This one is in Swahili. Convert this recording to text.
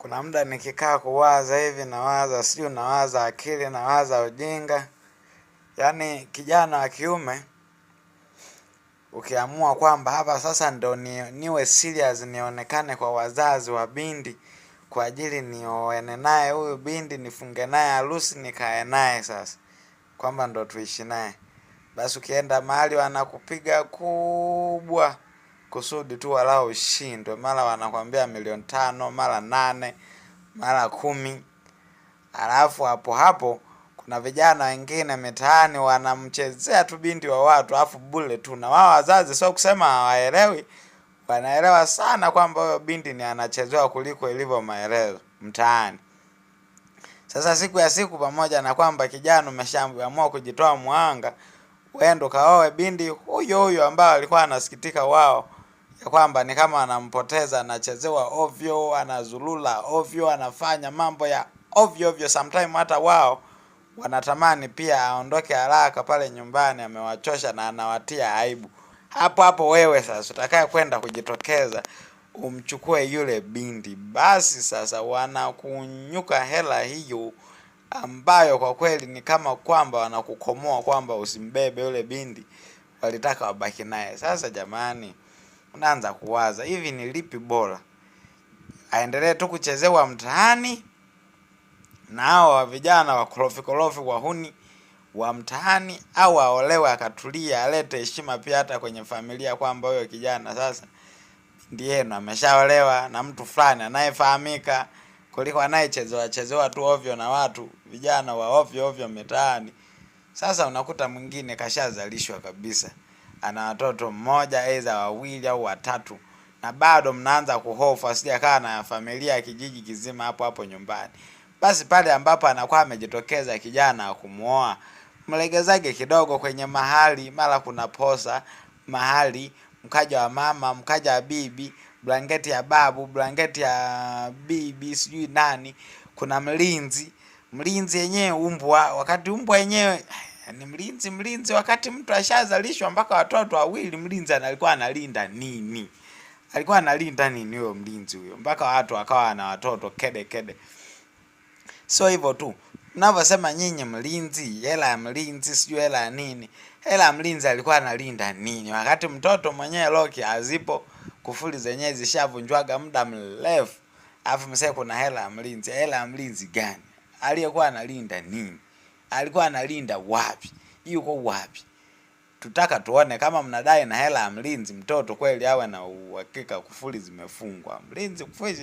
Kuna muda nikikaa kuwaza hivi nawaza, sijui nawaza akili, nawaza ujinga. Yaani kijana wa kiume, ukiamua kwamba hapa sasa ndo niwe serious, nionekane kwa wazazi wa binti kwa ajili nioane naye huyu binti, nifunge naye harusi, nikae naye sasa, kwamba ndo tuishi naye. Basi ukienda mahali wanakupiga kubwa kusudi tu walau ushindwe, mara wanakwambia 500,000, mara 8, mara 10. Alafu hapo hapo kuna vijana wengine mitaani wanamchezea tu binti wa watu alafu bure tu, na wao wazazi sio kusema hawaelewi, wanaelewa sana kwamba huyo binti ni anachezewa kuliko ilivyo maelezo mtaani. Sasa siku ya siku, pamoja na kwamba kijana umeshaamua kujitoa muhanga, uende kaoe binti huyo huyo ambao alikuwa anasikitika wao ya kwamba ni kama anampoteza, anachezewa ovyo, anazulula ovyo, anafanya mambo ya ovyo ovyo. Sometimes hata wao wanatamani pia aondoke haraka pale nyumbani, amewachosha na anawatia aibu. Hapo hapo wewe sasa utakaye kwenda kujitokeza umchukue yule binti, basi sasa wanakunyuka hela hiyo ambayo kwa kweli ni kama kwamba wanakukomoa kwamba usimbebe yule binti, walitaka wabaki naye. Sasa jamani, unaanza kuwaza hivi ni lipi bora, aendelee tu kuchezewa mtaani na hao vijana wakorofi wahuni wa mtaani, au aolewe akatulia, alete heshima pia hata kwenye familia kwamba huyo kijana sasa ndiye ameshaolewa na mtu fulani anayefahamika, kuliko anayechezewa tu ovyo na watu vijana wa ovyo ovyo mitaani. Sasa unakuta mwingine kashazalishwa kabisa, ana watoto mmoja aidha wawili au watatu, na bado mnaanza kuhofu asije kaa na familia ya kijiji kizima hapo hapo nyumbani. Basi pale ambapo anakuwa amejitokeza kijana kumuoa, mlegezage kidogo kwenye mahali, mara kuna posa mahali, mkaja wa mama, mkaja wa bibi, blanketi ya babu, blanketi ya bibi, sijui nani, kuna mlinzi yenyewe umbwa, wakati umbwa yenyewe ni mlinzi wakati mtu ashazalishwa mpaka watoto wawili, mlinzi alikuwa analinda nini? Alikuwa analinda nini huyo mlinzi huyo mpaka watu wakawa na watoto kede? So hivyo tu mnavyosema nyinyi mlinzi, hela ya mlinzi, sijui hela ya nini. Hela ya mlinzi alikuwa analinda nini wakati mtoto mwenyewe loki hazipo, kufuli zenyewe zishavunjwaga muda mrefu, alafu msee kuna hela ya mlinzi? Hela ya mlinzi gani? Aliyekuwa analinda nini? Alikuwa analinda wapi? Yuko wapi? Tutaka tuone kama mnadai na hela ya mlinzi, mtoto kweli awe na uhakika kufuli zimefungwa. Mlinzi kufuli